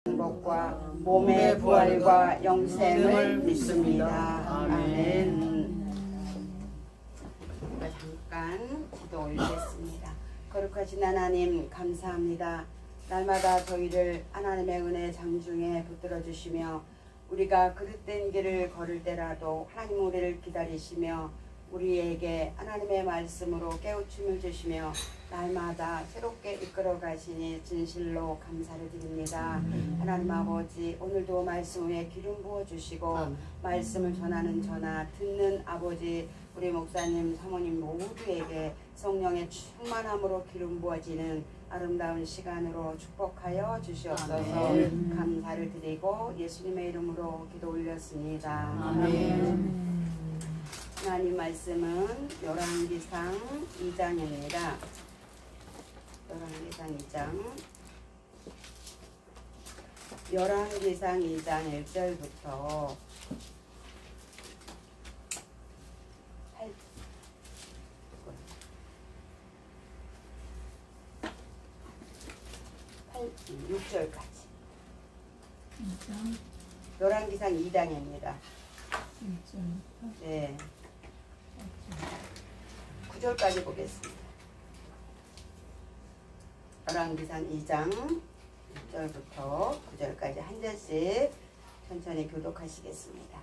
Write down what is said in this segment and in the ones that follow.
행복과 몸의 부활과 영생을 믿습니다. 아멘. 잠깐 기도 올리겠습니다. 거룩하신 하나님 감사합니다. 날마다 저희를 하나님의 은혜 장중에 붙들어 주시며 우리가 그릇된 길을 걸을 때라도 하나님 우리를 기다리시며 우리에게 하나님의 말씀으로 깨우침을 주시며 날마다 새롭게 이끌어 가시니 진실로 감사를 드립니다. 하나님 아버지, 오늘도 말씀 위에 기름 부어 주시고 말씀을 전하는 저나 듣는 아버지 우리 목사님 사모님 모두에게 성령의 충만함으로 기름 부어지는 아름다운 시간으로 축복하여 주시옵소서. 감사를 드리고 예수님의 이름으로 기도 올렸습니다. 아멘. 하나님 말씀은 열왕기상 2장입니다. 열왕기상 2장 1절부터 6절까지. 열왕기상 2장입니다. 네. 9절까지 보겠습니다. 열왕기상 2장 1절부터 9절까지 한 절씩 천천히 교독하시겠습니다.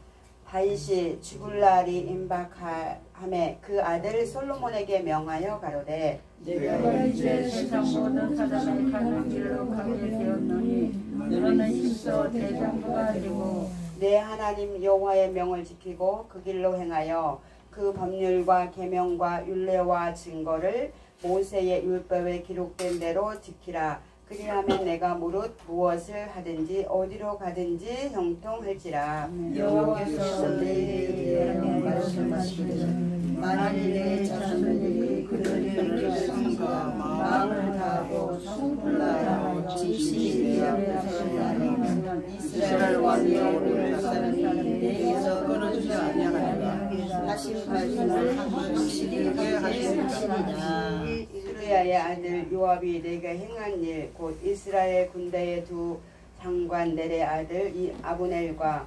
다윗이 죽을 날이 임박함에 그 아들 솔로몬에게 명하여 가로되 내가 이제 세상 모든 사람이 가는 길로 가게 되었노니 너는 있어 대장부가 되고 내 하나님 여호와의 명을 지키고 그 길로 행하여 그 법률과 계명과 율례와 증거를 모세의 율법에 기록된 대로 지키라. 그리하면 내가 무릇 무엇을 하든지 어디로 가든지 형통할지라. 여호와께서 내게 말씀하시되 만일 내 자손들이 그들을 삼가 마음을 다하고 성품을 다하고 진실이 되었으면 이스라엘 왕이 오를 사람이 내게서 끊어지지 아니하리라. 하신 말씀을 확실히 하시리라. 이스라엘의 아들 요압이 내게 행한 일 곧 이스라엘 군대의 두 장관 넬의 아들 이 아브넬과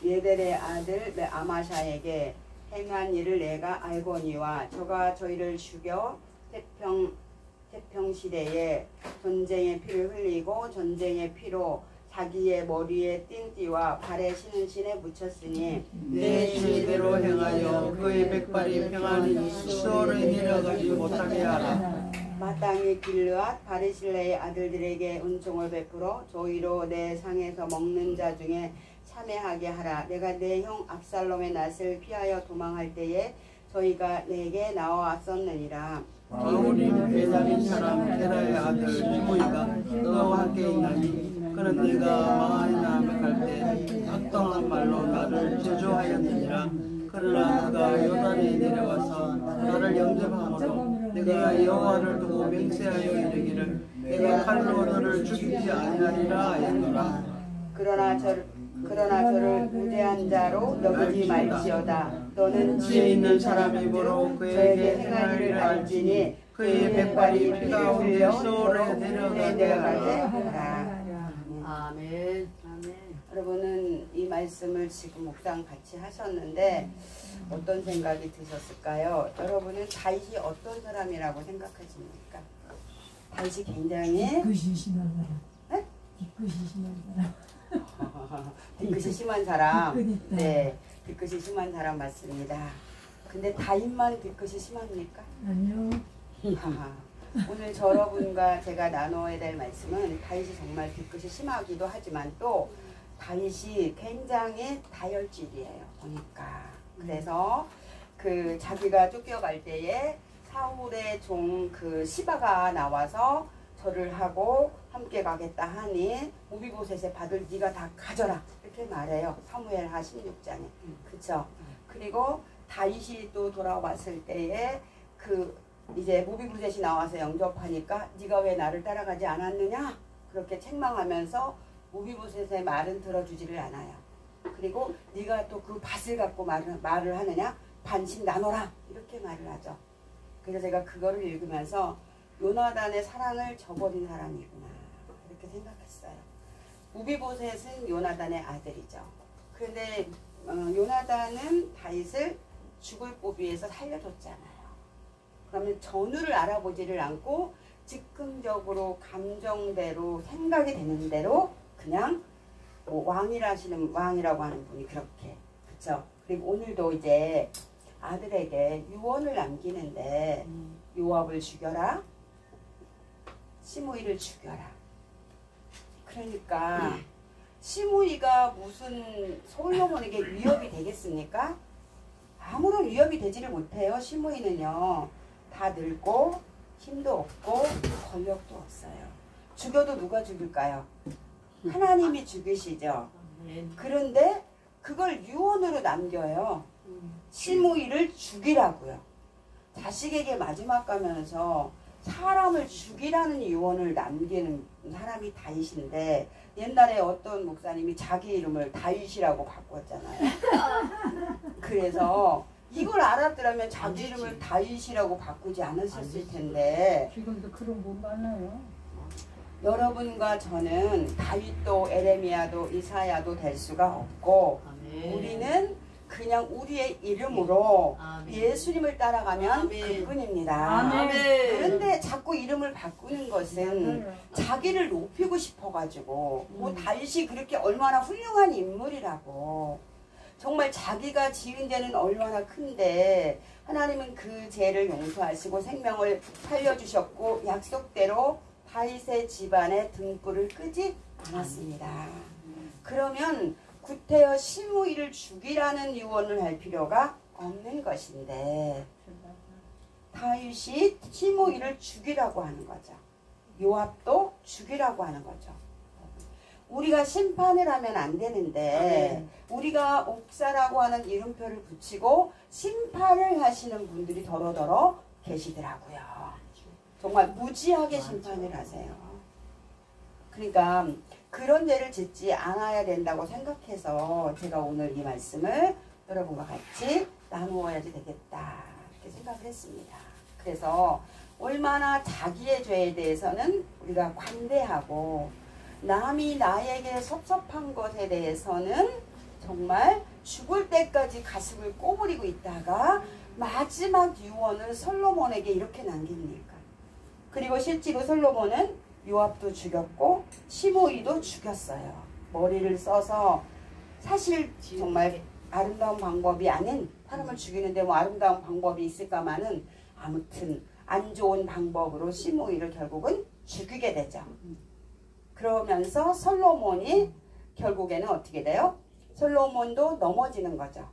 예델의 아들 아마샤에게 행한 일을 내가 알거니와 저가 저희를 죽여 태평 시대에 전쟁의 피를 흘리고 전쟁의 피로 자기의 머리에 띵띠와 발에 신은 신에 묻혔으니 내 주의대로 행하여 그의 백발이 평안히 수월에 내려가지 못하게 하라. 마땅히 길르앗 바리실레의 아들들에게 은총을 베풀어 조이로 내 상에서 먹는 자 중에 참회하게 하라. 내가 내 형 압살롬의 낯을 피하여 도망할 때에 저희가 내게 나와왔었느니라. 바울이 베다린 사람 게라의 아들 시므이가 너와 함께 있나니 그는 네가 마하나임에 갈 때 악동한 말로 나를 저주하였느니라. 그러나 그가 요단에 내려와서 나를 영접함으로 내가 여호와를 두고 맹세하여 이르기를 내가 칼로 너를 죽이지 아니하리라 하였노라. 그러나 저를 무대한 자로 여기지 말지어다. 너는 지혜 있는 사람이므로 그에게 행할 일을 알지니 그의 백발이 피가 흘려 소울에 내려가게 하라. 아멘. 여러분은 이 말씀을 지금 묵상 같이 하셨는데 어떤 생각이 드셨을까요? 여러분은 다윗이 어떤 사람이라고 생각하십니까? 다윗이 굉장히 뒤끝이 심한 사람. 네? 뒤끝이 심한 사람. 뒤끝이 심한 사람. 뒤끝 있다. 네, 뒤끝이 심한 사람 맞습니다. 근데 다윗만 뒤끝이 심합니까? 아니요. 오늘 여러분과 제가 나눠야 될 말씀은 다윗이 정말 뒤끝이 심하기도 하지만 또 다윗이 굉장히 다혈질이에요. 보니까. 그래서 그 자기가 쫓겨갈 때에 사울의 종 그 시바가 나와서 절을 하고 함께 가겠다 하니 무비보셋의 받을 네가 다 가져라 이렇게 말해요. 사무엘하 16장에. 그쵸? 그리고 다윗이 또 돌아왔을 때에 그 이제 무비보셋이 나와서 영접하니까 네가 왜 나를 따라가지 않았느냐 그렇게 책망하면서 무비보셋의 말은 들어주지를 않아요. 그리고 네가 또 그 밭을 갖고 말을 하느냐 반씩 나눠라 이렇게 말을 하죠. 그래서 제가 그거를 읽으면서 요나단의 사랑을 저버린 사람이구나 이렇게 생각했어요. 무비보셋은 요나단의 아들이죠. 그런데 요나단은 다윗을 죽을 고비에서 살려줬잖아요. 그러면 전후를 알아보지를 않고 즉흥적으로 감정대로 생각이 되는 대로 그냥 왕이라고 하는 분이 그렇게, 그쵸? 그리고 오늘도 이제 아들에게 유언을 남기는데 요압을 죽여라, 시므이를 죽여라. 그러니까 시므이가 무슨 솔로몬에게 위협이 되겠습니까? 아무런 위협이 되지를 못해요. 시므이는요, 다 늙고 힘도 없고 권력도 없어요. 죽여도 누가 죽일까요? 하나님이 죽이시죠. 그런데 그걸 유언으로 남겨요. 시므이를 죽이라고요. 자식에게 마지막 가면서 사람을 죽이라는 유언을 남기는 사람이 다윗인데, 옛날에 어떤 목사님이 자기 이름을 다윗이라고 바꿨잖아요. 그래서 이걸 알았더라면 자기 이름을 다윗이라고 바꾸지 않았었을 텐데, 지금도 그런 분 많아요. 여러분과 저는 다윗도 에레미야도 이사야도 될 수가 없고, 우리는 그냥 우리의 이름으로 예수님을 따라가면 그뿐입니다. 그런데 자꾸 이름을 바꾸는 것은 자기를 높이고 싶어가지고, 뭐 다윗이 그렇게 얼마나 훌륭한 인물이라고, 정말 자기가 지은 죄는 얼마나 큰데 하나님은 그 죄를 용서하시고 생명을 살려주셨고 약속대로 다윗의 집안의 등불을 끄지 않았습니다. 그러면 구태여 시므이를 죽이라는 유언을 할 필요가 없는 것인데, 다윗이 시므이를 죽이라고 하는 거죠. 요압도 죽이라고 하는 거죠. 우리가 심판을 하면 안 되는데 우리가 옥사라고 하는 이름표를 붙이고 심판을 하시는 분들이 더러더러 계시더라고요. 정말 무지하게 심판을 하세요. 그러니까 그런 죄를 짓지 않아야 된다고 생각해서 제가 오늘 이 말씀을 여러분과 같이 나누어야지 되겠다, 이렇게 생각을 했습니다. 그래서 얼마나 자기의 죄에 대해서는 우리가 관대하고, 남이 나에게 섭섭한 것에 대해서는 정말 죽을 때까지 가슴을 꼬부리고 있다가 마지막 유언을 솔로몬에게 이렇게 남깁니까? 그리고 실제로 솔로몬은 요압도 죽였고 시므이도 죽였어요. 머리를 써서, 사실 정말 아름다운 방법이 아닌, 사람을 죽이는데 뭐 아름다운 방법이 있을까마는 아무튼 안 좋은 방법으로 시므이를 결국은 죽이게 되죠. 그러면서 솔로몬이 결국에는 어떻게 돼요? 솔로몬도 넘어지는 거죠.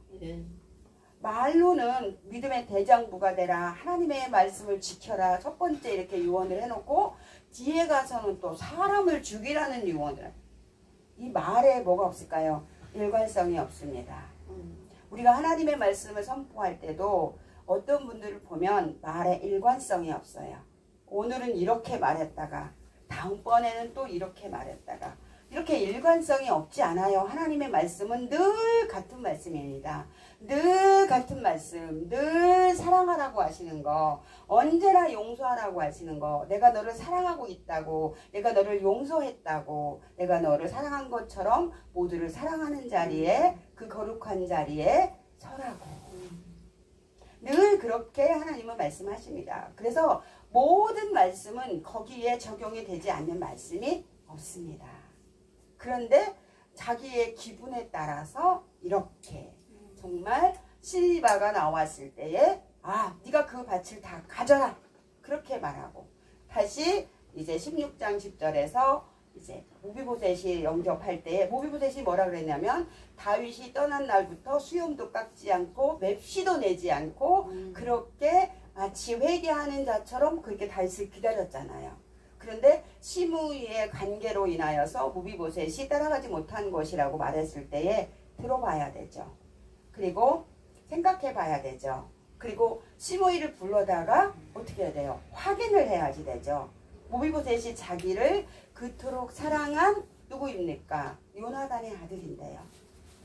말로는 믿음의 대장부가 되라, 하나님의 말씀을 지켜라, 첫 번째 이렇게 유언을 해놓고 뒤에 가서는 또 사람을 죽이라는 유언을. 이 말에 뭐가 없을까요? 일관성이 없습니다. 우리가 하나님의 말씀을 선포할 때도 어떤 분들을 보면 말에 일관성이 없어요. 오늘은 이렇게 말했다가 다음번에는 또 이렇게 말했다가, 이렇게 일관성이 없지 않아요. 하나님의 말씀은 늘 같은 말씀입니다. 늘 같은 말씀, 늘 사랑하라고 하시는 거, 언제나 용서하라고 하시는 거, 내가 너를 사랑하고 있다고, 내가 너를 용서했다고, 내가 너를 사랑한 것처럼 모두를 사랑하는 자리에, 그 거룩한 자리에 서라고. 늘 그렇게 하나님은 말씀하십니다. 그래서 모든 말씀은 거기에 적용이 되지 않는 말씀이 없습니다. 그런데 자기의 기분에 따라서 이렇게 정말 시바가 나왔을 때에, 아, 네가 그 밭을 다 가져라, 그렇게 말하고, 다시 이제 16장 10절에서 이제 무비보셋이 영접할 때에 무비보셋이 뭐라 그랬냐면, 다윗이 떠난 날부터 수염도 깎지 않고 맵시도 내지 않고 그렇게 마치 회개하는 자처럼 그렇게 다윗을 기다렸잖아요. 그런데 시므이의 관계로 인하여서 무비보셋이 따라가지 못한 것이라고 말했을 때에 들어봐야 되죠. 그리고 생각해 봐야 되죠. 그리고 시므이를 불러다가 어떻게 해야 돼요? 확인을 해야지 되죠. 무비보셋이 자기를 그토록 사랑한 누구입니까? 요나단의 아들인데요.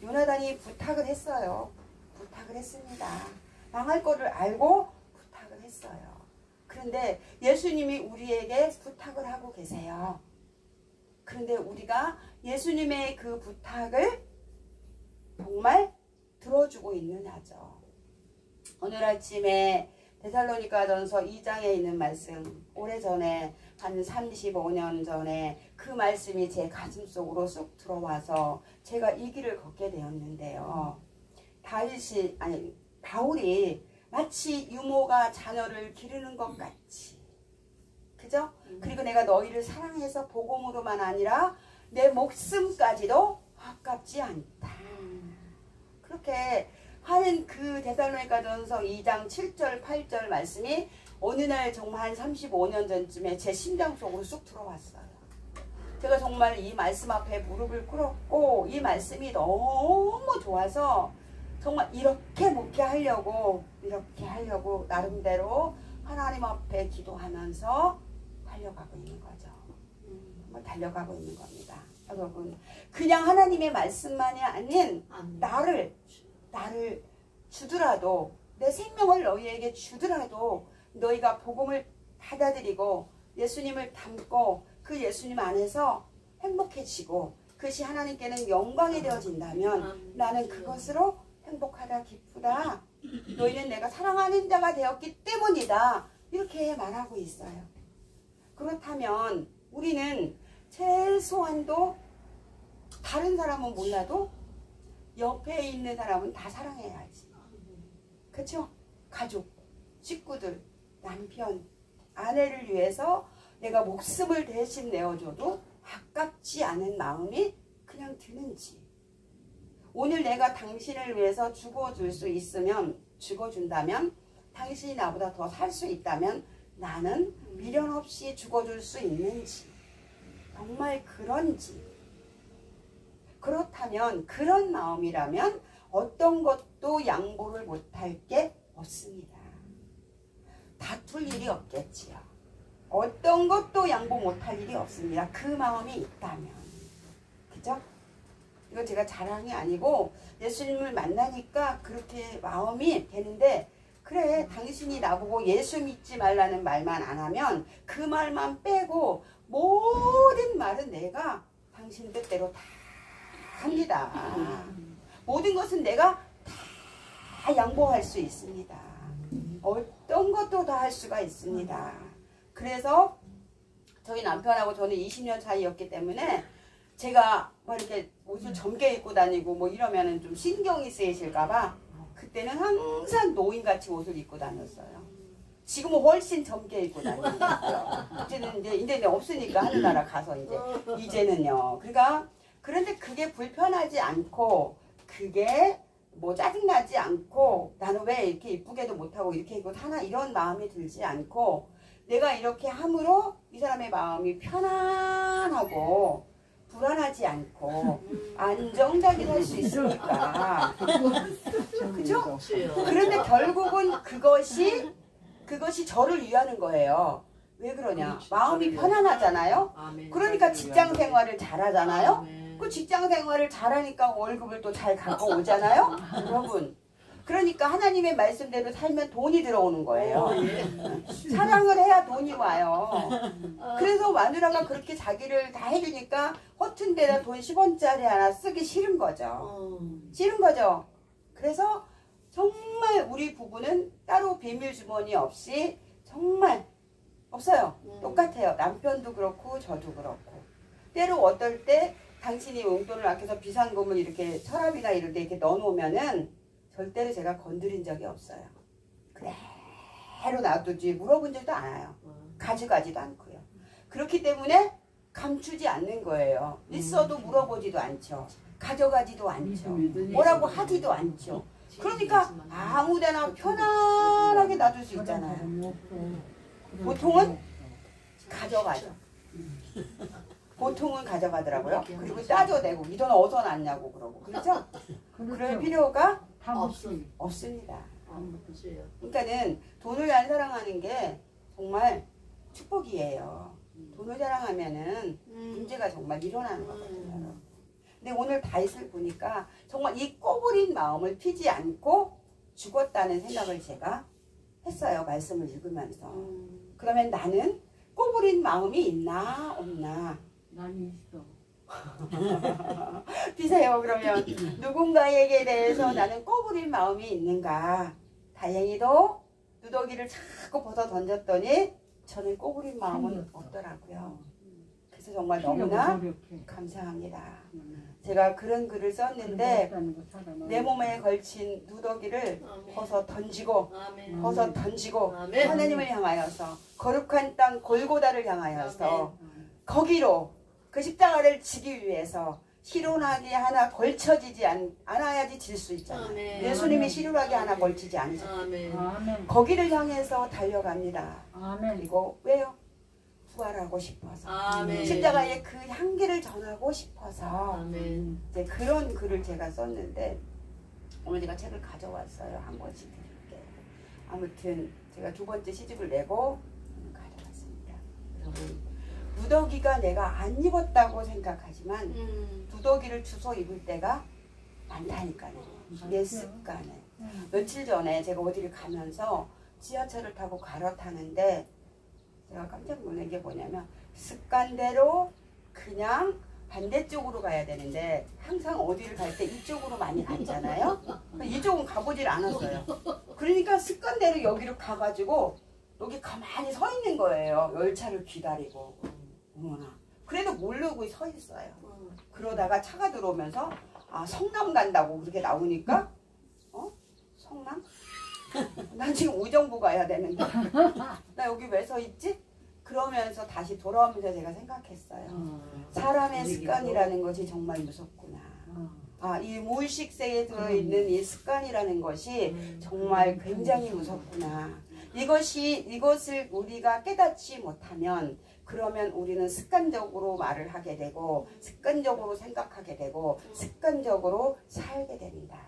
요나단이 부탁을 했어요. 부탁을 했습니다. 망할 거를 알고 부탁을 했어요. 그런데 예수님이 우리에게 부탁을 하고 계세요. 그런데 우리가 예수님의 그 부탁을 정말 들어주고 있느냐죠. 오늘 아침에 데살로니가전서 2장에 있는 말씀, 오래전에 한 35년 전에 그 말씀이 제 가슴속으로 쑥 들어와서 제가 이 길을 걷게 되었는데요. 바울이 마치 유모가 자녀를 기르는 것 같이, 그죠? 그리고 내가 너희를 사랑해서 복음으로만 아니라 내 목숨까지도 아깝지 않다. 그렇게 하는 그 데살로니가전서 2장 7절 8절 말씀이 어느 날 정말 한 35년 전쯤에 제 심장 속으로 쑥 들어왔어요. 제가 정말 이 말씀 앞에 무릎을 꿇었고 이 말씀이 너무 좋아서 정말 이렇게 목회하려고 나름대로 하나님 앞에 기도하면서 달려가고 있는 거죠. 달려가고 있는 겁니다. 여러분, 그냥 하나님의 말씀만이 아닌 나를 주더라도, 내 생명을 너희에게 주더라도 너희가 복음을 받아들이고 예수님을 닮고 그 예수님 안에서 행복해지고 그것이 하나님께는 영광이 되어진다면 나는 그것으로 행복하다, 기쁘다. 너희는 내가 사랑하는 자가 되었기 때문이다. 이렇게 말하고 있어요. 그렇다면 우리는 최소한도 다른 사람은 몰라도 옆에 있는 사람은 다 사랑해야지. 그렇죠? 가족, 식구들, 남편, 아내를 위해서 내가 목숨을 대신 내어줘도 아깝지 않은 마음이 그냥 드는지. 오늘 내가 당신을 위해서 죽어줄 수 있으면, 죽어준다면, 당신이 나보다 더 살 수 있다면 나는 미련 없이 죽어줄 수 있는지, 정말 그런지. 그렇다면, 그런 마음이라면 어떤 것도 양보를 못할 게 없습니다. 다툴 일이 없겠지요. 어떤 것도 양보 못할 일이 없습니다. 그 마음이 있다면. 그죠? 이거 제가 자랑이 아니고 예수님을 만나니까 그렇게 마음이 되는데, 그래, 당신이 나보고 예수 믿지 말라는 말만 안 하면 그 말만 빼고 모든 말은 내가 당신 뜻대로 다 합니다. 모든 것은 내가 다 양보할 수 있습니다. 어떤 것도 다 할 수가 있습니다. 그래서 저희 남편하고 저는 20년 차이였기 때문에 제가 뭐 이렇게 옷을 젊게 입고 다니고 뭐 이러면은 좀 신경이 쓰이실까봐 그때는 항상 노인같이 옷을 입고 다녔어요. 지금은 훨씬 젊게 입고 다니고요. 이제는 이제 없으니까 하늘나라 가서 이제는요. 그러니까 그런데 그게 불편하지 않고 그게 뭐 짜증나지 않고 나는 왜 이렇게 이쁘게도 못하고 이렇게 입고 하나 이런 마음이 들지 않고 내가 이렇게 함으로 이 사람의 마음이 편안하고 불안하지 않고 안정되게 살 수 있으니까. 그죠? 그런데 결국은 그것이 저를 위하는 거예요. 왜 그러냐? 마음이 편안하잖아요. 그러니까 직장 생활을 잘하잖아요. 그 직장 생활을 잘하니까 월급을 또 잘 갖고 오잖아요. 여러분. 그러니까 하나님의 말씀대로 살면 돈이 들어오는 거예요. 사랑을 해야 돈이 와요. 그래서 마누라가 그렇게 자기를 다 해주니까 허튼 데다 돈 10원짜리 하나 쓰기 싫은 거죠. 싫은 거죠. 그래서 정말 우리 부부는 따로 비밀 주머니 없이 정말 없어요. 똑같아요. 남편도 그렇고 저도 그렇고. 때로 어떨 때 당신이 용돈을 아껴서 비상금을 이렇게 서랍이나 이런 데 이렇게 넣어놓으면은 절대로 제가 건드린 적이 없어요. 그대로 놔두지 물어본 적도 않아요. 가져가지도 않고요. 그렇기 때문에 감추지 않는 거예요. 있어도 물어보지도 않죠. 가져가지도 않죠. 뭐라고 하지도 않죠. 그러니까 아무데나 편안하게 놔둘 수 있잖아요. 보통은 가져가죠. 보통은 가져가더라고요. 그리고 따져내고 이 돈 어디서 났냐고 그러고. 그렇죠? 그럴 필요가 없습니다. 그러니까는 돈을 안 사랑하는 게 정말 축복이에요. 돈을 사랑하면은 문제가 정말 일어나는 거거든요. 근데 오늘 다윗을 보니까 정말 이 꼬부린 마음을 피지 않고 죽었다는 생각을 제가 했어요. 말씀을 읽으면서. 그러면 나는 꼬부린 마음이 있나 없나 난 있어. 비세요. 그러면 누군가에게 대해서 나는 꼬부릴 마음이 있는가? 다행히도 누더기를 자꾸 벗어 던졌더니 저는 꼬부릴 마음은 없더라고요. 그래서 정말 너무나 감사합니다. 제가 그런 글을 썼는데 내 몸에 걸친 누더기를 벗어 던지고 벗어 던지고 하나님을 향하여서 거룩한 땅 골고다를 향하여서 거기로 그 십자가를 지기 위해서 희론하게 하나 걸쳐지지 않아야지 질 수 있잖아요. 아멘. 예수님이 희론하게 하나 걸치지 않으셨어요. 아멘. 거기를 향해서 달려갑니다. 아멘. 그리고 왜요? 부활하고 싶어서 아멘. 십자가의 그 향기를 전하고 싶어서 아멘. 이제 그런 글을 제가 썼는데 오늘 제가 책을 가져왔어요. 한 권씩 드릴게요. 아무튼 제가 두 번째 시집을 내고 가져왔습니다. 여러분 누더기가 내가 안 입었다고 생각하지만 누더기를 주워 입을 때가 많다니까요. 내 습관에. 며칠 전에 제가 어디를 가면서 지하철을 타고 갈아타는데 제가 깜짝 놀란 게 뭐냐면 습관대로 그냥 반대쪽으로 가야 되는데 항상 어디를 갈 때 이쪽으로 많이 갔잖아요. 이쪽은 가보질 않았어요. 그러니까 습관대로 여기로 가가지고 여기 가만히 서 있는 거예요. 열차를 기다리고. 어머나. 그래도 모르고 서 있어요. 그러다가 차가 들어오면서 아 성남 간다고 그렇게 나오니까 성남? 난 지금 우정부 가야 되는데 나 여기 왜 서 있지? 그러면서 다시 돌아오면서 제가 생각했어요. 사람의 습관이라는 것이 정말 무섭구나. 아, 이 무의식세에 들어있는 이 습관이라는 것이 정말 굉장히 무섭구나. 이것을 우리가 깨닫지 못하면 그러면 우리는 습관적으로 말을 하게 되고 습관적으로 생각하게 되고 습관적으로 살게 됩니다.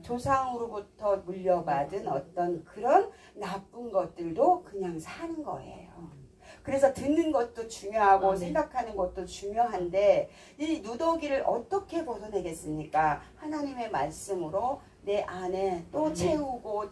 조상으로부터 물려받은 어떤 그런 나쁜 것들도 그냥 사는 거예요. 그래서 듣는 것도 중요하고 생각하는 것도 중요한데 이 누더기를 어떻게 벗어내겠습니까? 하나님의 말씀으로 내 안에 또 채우고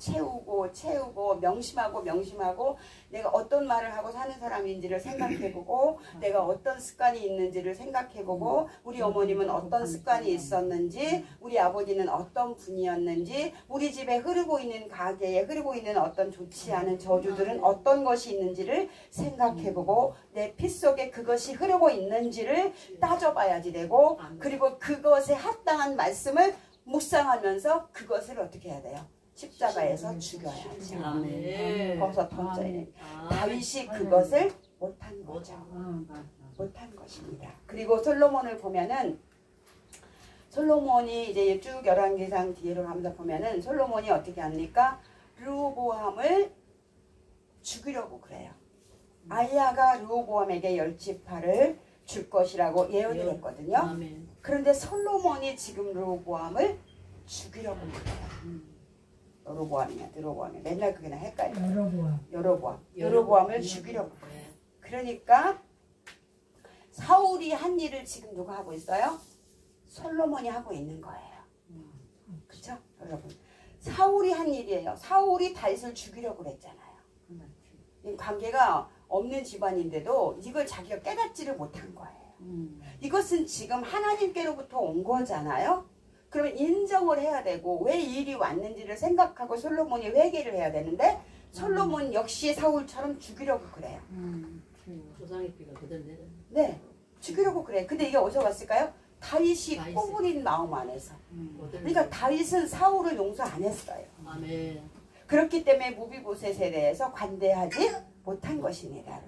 명심하고 내가 어떤 말을 하고 사는 사람인지를 생각해보고 내가 어떤 습관이 있는지를 생각해보고 우리 어머님은 어떤 습관이 있었는지 우리 아버지는 어떤 분이었는지 우리 집에 흐르고 있는 가게에 흐르고 있는 어떤 좋지 않은 저주들은 어떤 것이 있는지를 생각해보고 내 피 속에 그것이 흐르고 있는지를 따져봐야지 되고 그리고 그것에 합당한 말씀을 묵상하면서 그것을 어떻게 해야 돼요? 십자가에서 죽여야지. 벗어 던져야 됩니다. 다윗이 그것을 못한 거죠. 못한 것입니다. 그리고 솔로몬을 보면은 솔로몬이 이제 쭉 열왕기상 뒤로 가면서 보면은 솔로몬이 어떻게 합니까? 르호보암을 죽이려고 그래요. 아히야가 르호보암에게 10지파를 줄 것이라고 예언을 했거든요. 그런데 솔로몬이 지금 르호보암을 죽이려고 그래요. 여로보암이냐 드로보암이냐 맨날 그게 나 헷갈려요. 여로보암을 죽이려고 그래요. 그러니까 사울이 한 일을 지금 누가 하고 있어요? 솔로몬이 하고 있는 거예요. 그렇죠? 여러분 사울이 한 일이에요. 사울이 다윗을 죽이려고 그랬잖아요. 관계가 없는 집안인데도 이걸 자기가 깨닫지를 못한 거예요. 이것은 지금 하나님께로부터 온 거잖아요. 그러면 인정을 해야 되고 왜 이 일이 왔는지를 생각하고 솔로몬이 회개를 해야 되는데 솔로몬 역시 사울처럼 죽이려고 그래요. 조상의 피가 그대로 네, 죽이려고 그래. 근데 이게 어디서 왔을까요? 다윗이 꼬부린 마음 안에서. 그러니까 다윗은 사울을 용서 안 했어요. 아멘. 그렇기 때문에 무비보셋에 대해서 관대하지 못한 것입니다.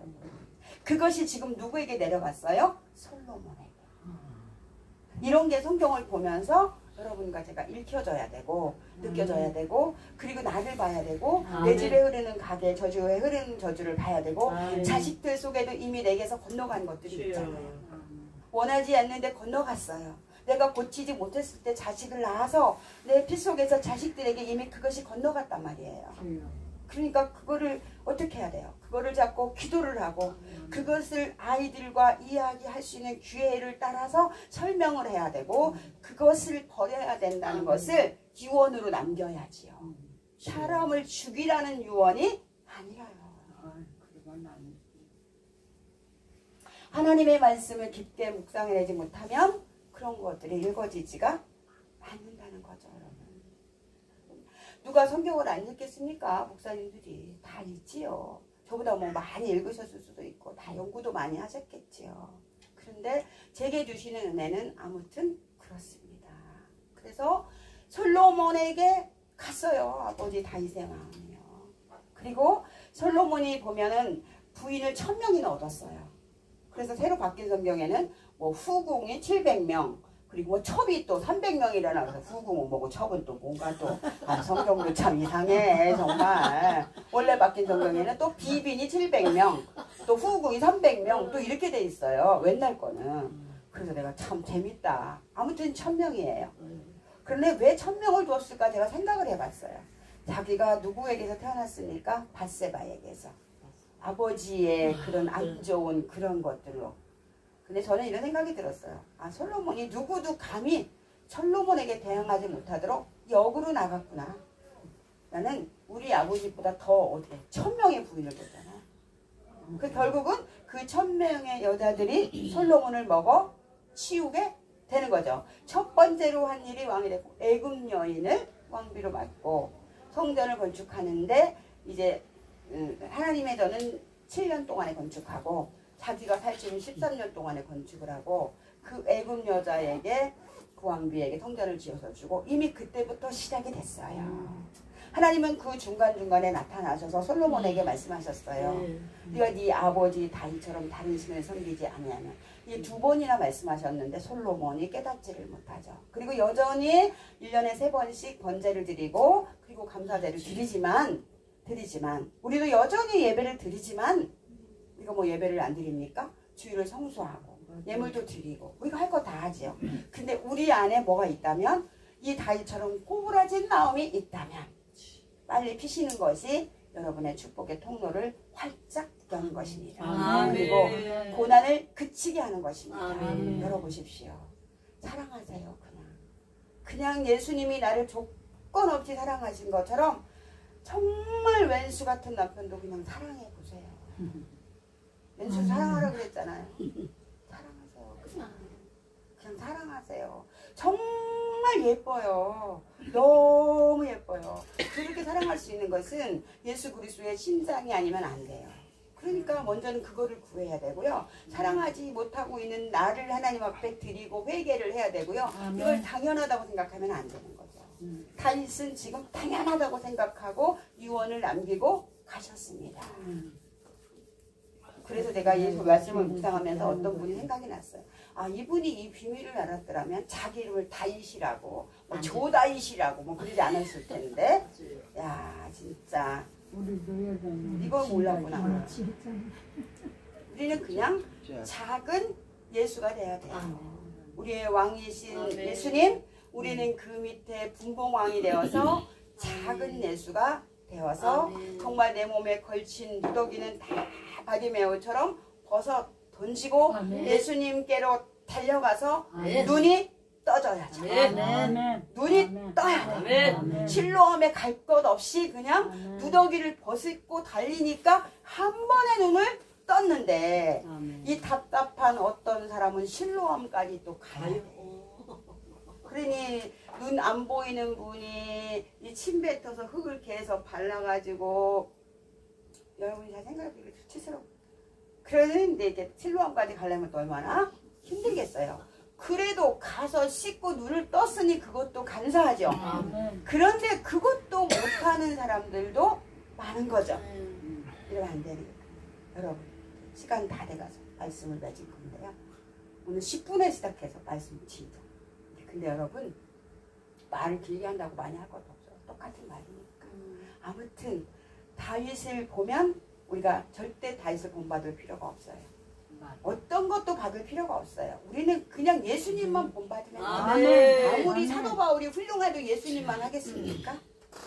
그것이 지금 누구에게 내려갔어요? 솔로몬에게. 이런 게 성경을 보면서 여러분과 제가 읽혀져야 되고 느껴져야 되고 그리고 나를 봐야 되고 내 집에 흐르는 가게 저주에 흐르는 저주를 봐야 되고 자식들 속에도 이미 내게서 건너간 것들이 있잖아요. 원하지 않는데 건너갔어요. 내가 고치지 못했을 때 자식을 낳아서 내 피 속에서 자식들에게 이미 그것이 건너갔단 말이에요. 그러니까 그거를 어떻게 해야 돼요? 그거를 잡고 기도를 하고 그것을 아이들과 이야기할 수 있는 기회를 따라서 설명을 해야 되고 그것을 버려야 된다는 것을 유언으로 남겨야지요. 사람을 죽이라는 유언이 아니라요. 하나님의 말씀을 깊게 묵상해내지 못하면 그런 것들이 읽어지지가 않는다는 거죠, 여러분. 누가 성경을 안 읽겠습니까? 목사님들이 다 읽지요. 저보다 뭐 많이 읽으셨을 수도 있고 다 연구도 많이 하셨겠지요. 그런데 제게 주시는 은혜는 아무튼 그렇습니다. 그래서 솔로몬에게 갔어요. 아버지 다윗의 마음이요. 그리고 솔로몬이 보면은 부인을 1000명이나 얻었어요. 그래서 새로 바뀐 성경에는 뭐 후궁이 700명, 그리고 뭐 첩이 또 300명이라나. 그래서 후궁은 뭐고 첩은 또 뭔가 또 성경도 참 이상해 정말. 원래 바뀐 성경에는 또 비빈이 700명, 또 후궁이 300명, 또 이렇게 돼 있어요. 옛날 거는. 그래서 내가 참 재밌다. 아무튼 1000명이에요. 그런데 왜 1000명을 줬을까 제가 생각을 해봤어요. 자기가 누구에게서 태어났습니까? 밧세바에게서. 아버지의 그런 안 좋은 그런 것들로. 근데 저는 이런 생각이 들었어요. 아, 솔로몬이 누구도 감히 솔로몬에게 대항하지 못하도록 역으로 나갔구나. 나는 우리 아버지보다 더 어떻게 1000명의 부인을 줬잖아. 그 결국은 그 1000명의 여자들이 솔로몬을 먹어 치우게 되는 거죠. 첫 번째로 한 일이 왕이 됐고 애굽 여인을 왕비로 맡고 성전을 건축하는데 이제 하나님의 전은 7년 동안에 건축하고 자기가 살 때는 13년 동안에 건축을 하고 그 애굽 여자에게 그 왕비에게 성전을 지어서 주고 이미 그때부터 시작이 됐어요. 하나님은 그 중간중간에 나타나셔서 솔로몬에게 말씀하셨어요. 네가 네 아버지 다윗처럼 다른 신을 섬기지 아니하면. 이 2번이나 말씀하셨는데 솔로몬이 깨닫지를 못하죠. 그리고 여전히 1년에 3번씩 번제를 드리고 그리고 감사제를 드리지만 우리도 여전히 예배를 드리지만 우리가 뭐 예배를 안 드립니까? 주일을 성수하고 예물도 드리고 우리가 할 거 다 하지요. 근데 우리 안에 뭐가 있다면 이 다윗처럼 꼬부라진 마음이 있다면 빨리 피시는 것이 여러분의 축복의 통로를 활짝 여는 것입니다. 아멘. 그리고 고난을 그치게 하는 것입니다. 아멘. 열어보십시오. 사랑하세요. 그냥 예수님이 나를 조건 없이 사랑하신 것처럼 정말 왼수 같은 남편도 그냥 사랑해 보세요. 왼수 사랑하라고 그랬잖아요. 사랑하세요. 그냥 사랑하세요. 정말 예뻐요. 너무 예뻐요. 그렇게 사랑할 수 있는 것은 예수 그리스도의 심장이 아니면 안 돼요. 그러니까 먼저는 그거를 구해야 되고요. 사랑하지 못하고 있는 나를 하나님 앞에 드리고 회개를 해야 되고요. 이걸 당연하다고 생각하면 안 되는 거죠. 다윗은 지금 당연하다고 생각하고 유언을 남기고 가셨습니다. 그래서 제가 예수 말씀을 묵상하면서 어떤 분이 생각이 났어요. 아, 이분이 이 비밀을 알았더라면 자기 이름을 다윗이라고 뭐 조다윗이라고 뭐 그러지 않았을 텐데. 야, 진짜 이걸 몰랐구나. 우리는 그냥 작은 예수가 돼야 돼요. 우리의 왕이신 예수님, 우리는 그 밑에 분봉왕이 되어서 작은 예수가 되어서 정말 내 몸에 걸친 누더기는 다 바디메오처럼 벗어 던지고 예수님께로 달려가서 눈이 떠져야죠. 눈이 떠야 돼. 실로암에 갈 것 없이 그냥 누더기를 벗고 달리니까 한 번에 눈을 떴는데 이 답답한 어떤 사람은 실로암까지 또 가요. 그러니 눈 안 보이는 분이 이 침 뱉어서 흙을 개서 발라가지고 여러분이 잘 생각해보니까 수치스러워. 그러는데 이렇게 실로암까지 가려면 또 얼마나 힘들겠어요. 그래도 가서 씻고 눈을 떴으니 그것도 감사하죠. 그런데 그것도 못하는 사람들도 많은 거죠. 이러면 안 되는 거예요. 여러분, 시간 다 돼가서 말씀을 맺을 건데요. 오늘 10분에 시작해서 말씀 진짜. 근데 여러분, 말을 길게 한다고 많이 할 것도 없어요. 똑같은 말이니까. 아무튼 다윗을 보면 우리가 절대 다윗을 본받을 필요가 없어요. 어떤 것도 받을 필요가 없어요. 우리는 그냥 예수님만 본받으면 돼요. 아무리 사도 바울이 훌륭해도 예수님만 하겠습니까?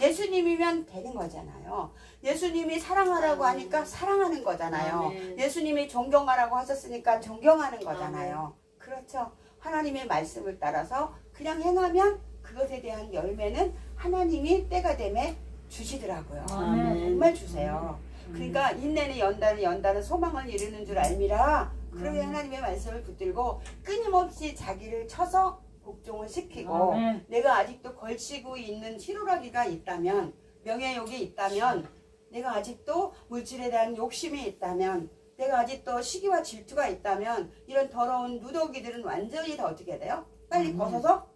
예수님이면 되는 거잖아요. 예수님이 사랑하라고 하니까 사랑하는 거잖아요. 예수님이 존경하라고 하셨으니까 존경하는 거잖아요. 그렇죠. 하나님의 말씀을 따라서 그냥 행하면 그것에 대한 열매는 하나님이 때가 되면 주시더라고요. 정말 주세요. 그러니까 인내는 연단은 소망을 이루는 줄 알미라 그러게 하나님의 말씀을 붙들고 끊임없이 자기를 쳐서 복종을 시키고 내가 아직도 걸치고 있는 희로라기가 있다면 명예욕이 있다면 내가 아직도 물질에 대한 욕심이 있다면 내가 아직도 시기와 질투가 있다면 이런 더러운 누더기들은 완전히 다 어떻게 돼요? 빨리 벗어서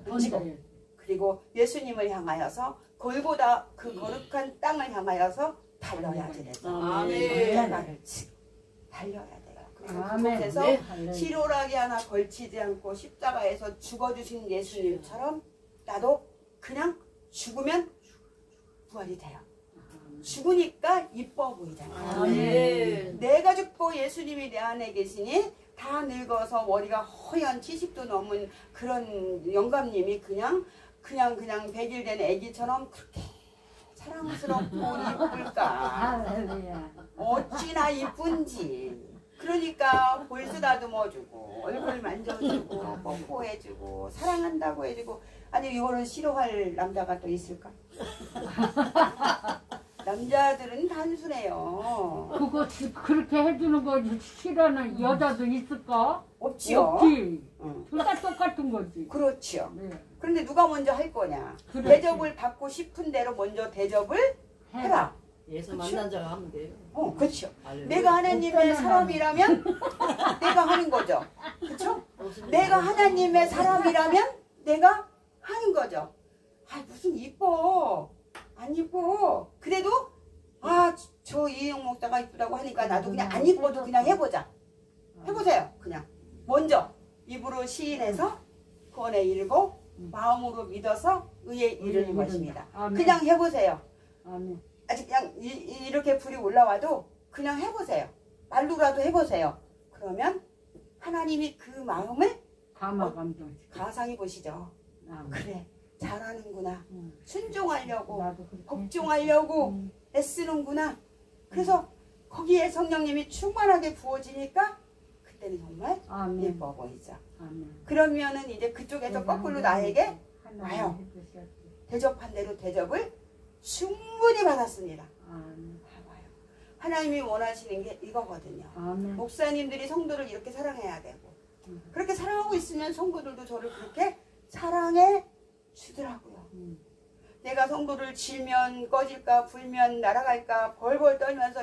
던지고 그리고 예수님을 향하여서 골고다 그 거룩한 땅을 향하여서 달려야지 되죠. 십자가를 치고 달려야 돼요. 그래서 그곳에서 희로라기 하나 걸치지 않고 십자가에서 죽어주신 예수님처럼 나도 그냥 죽으면 부활이 돼요. 죽으니까 이뻐 보이잖아요. 내가 죽고 예수님이 내 안에 계시니 다 늙어서 머리가 허연 70도 넘은 그런 영감님이 그냥 100일 된 애기처럼 그렇게 사랑스럽고 이쁠까. 어찌나 이쁜지. 그러니까 볼 쓰다듬어주고 얼굴 만져주고 뽀뽀해주고 사랑한다고 해주고. 아니 이거는 싫어할 남자가 또 있을까? 남자들은 단순해요. 그거 그렇게 해주는 거 싫어하는 여자도 있을까? 없지요. 없지. 응. 둘 다 똑같은 거지. 그렇지요. 네. 그런데 누가 먼저 할 거냐? 그렇지. 대접을 받고 싶은 대로 먼저 대접을 해라. 예수 그쵸? 만난 자가 하면 돼요. 그렇죠. 알려줘요. 내가 하나님의 사람이라면 내가 하는 거죠. 그렇죠? 내가 하나님의 사람이라면 내가 하는 거죠. 아 무슨 이뻐. 안 이뻐. 그래도 저 이인영 목사가 이쁘다고 하니까 나도 그냥 안 이뻐도 그냥 해보자. 해보세요. 그냥 먼저 입으로 시인해서 권에 일고 마음으로 믿어서 의에 이르는 것입니다. 그냥 해보세요. 아직 그냥 이렇게 불이 올라와도 그냥 해보세요. 말로라도 해보세요. 그러면 하나님이 그 마음을 가상히 보시죠. 그래 잘하는구나. 순종하려고 복종하려고 애쓰는구나. 그래서 거기에 성령님이 충만하게 부어지니까 그때는 정말 예뻐 보이죠. 그러면은 이제 그쪽에서 거꾸로 나에게 와요. 대접한 대로 대접을 충분히 받았습니다. 봐봐요. 하나님이 원하시는 게 이거거든요. 목사님들이 성도를 이렇게 사랑해야 되고 그렇게 사랑하고 있으면 성도들도 저를 그렇게 사랑해 주더라고요. 내가 성도를 질면 꺼질까 불면 날아갈까 벌벌 떨면서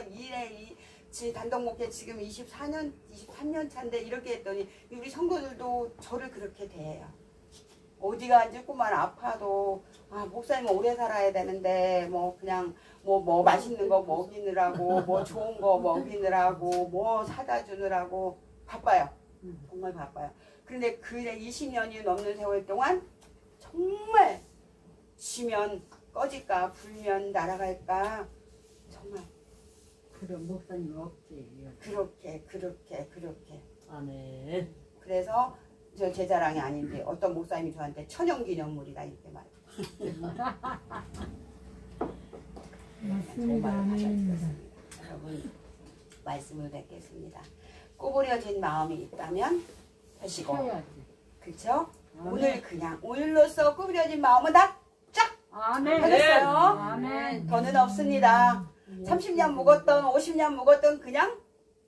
제 단독 목회 지금 23년 차인데 이렇게 했더니 우리 성도들도 저를 그렇게 대해요. 어디가 안 죽고만 아파도 목사님 오래 살아야 되는데 뭐 그냥 뭐 맛있는 거 먹이느라고 뭐 좋은 거 먹이느라고 뭐 사다 주느라고 바빠요. 정말 바빠요. 그런데 그 20년이 넘는 세월 동안 정말 쉬면 꺼질까 불면 날아갈까 정말 그런 목사님 없지. 그렇게 아멘. 그래서 저 제 자랑이 아닌데 어떤 목사님이 저한테 천연기념물이다 이렇게 말해요. 맞습니다. 아멘입니다. 여러분 말씀을 뵙겠습니다. 구부려진 마음이 있다면 하시고 그렇죠? 오늘 그냥 오늘로써 구부려진 마음은 다 쫙 하겠어요. 아멘. 더는 없습니다. 30년 묵었던 50년 묵었던 그냥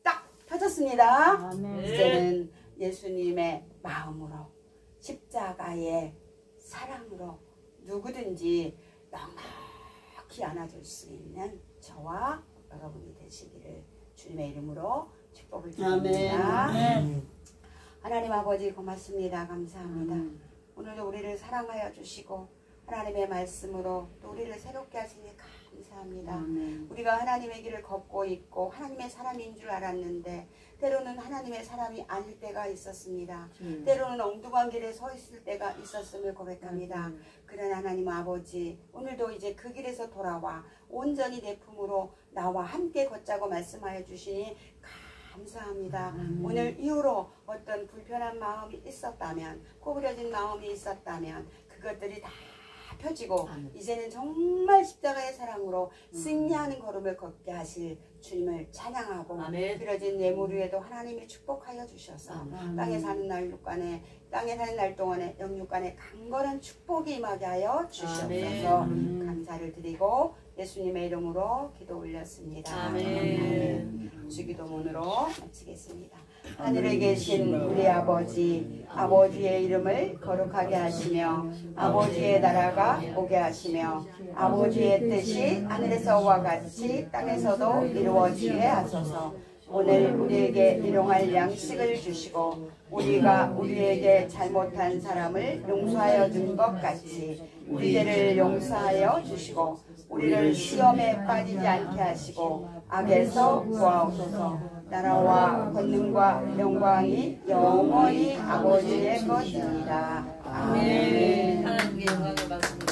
딱 터졌습니다. 이제는 예수님의 마음으로 십자가의 사랑으로 누구든지 넉넉히 안아줄 수 있는 저와 여러분이 되시기를 주님의 이름으로 축복을 드립니다. 하나님 아버지 고맙습니다. 감사합니다. 오늘도 우리를 사랑하여 주시고 하나님의 말씀으로 또 우리를 새롭게 하시니 감사합니다. 우리가 하나님의 길을 걷고 있고 하나님의 사람인 줄 알았는데 때로는 하나님의 사람이 아닐 때가 있었습니다. 때로는 엉뚱한 길에 서 있을 때가 있었음을 고백합니다. 그러나 하나님 아버지 오늘도 이제 그 길에서 돌아와 온전히 내 품으로 나와 함께 걷자고 말씀하여 주시니 감사합니다. 오늘 이후로 어떤 불편한 마음이 있었다면 구부려진 마음이 있었다면 그것들이 다 펴지고 이제는 정말 십자가의 사랑으로 승리하는 걸음을 걷게 하실 주님을 찬양하고 그려진 예물 위에도 하나님이 축복하여 주셔서 땅에 사는 날 육간에 땅에 사는 날 동안에 영육간에 강건한 축복이 임하게 하여 주시옵소서. 감사를 드리고 예수님의 이름으로 기도 올렸습니다. 아멘. 주기도문으로 마치겠습니다. 하늘에 계신 우리 아버지의 이름을 거룩하게 하시며 아버지의 나라가 오게 하시며 아버지의 뜻이 하늘에서와 같이 땅에서도 이루어지게 하소서. 오늘 우리에게 일용할 양식을 주시고 우리가 우리에게 잘못한 사람을 용서하여 준 것 같이 우리 죄를 용서하여 주시고 우리를 시험에 빠지지 않게 하시고 악에서 구하옵소서. 나라와 권능과 영광이 영원히 아버지의 것입니다. 아멘. 하나님께 영광을 받습니다.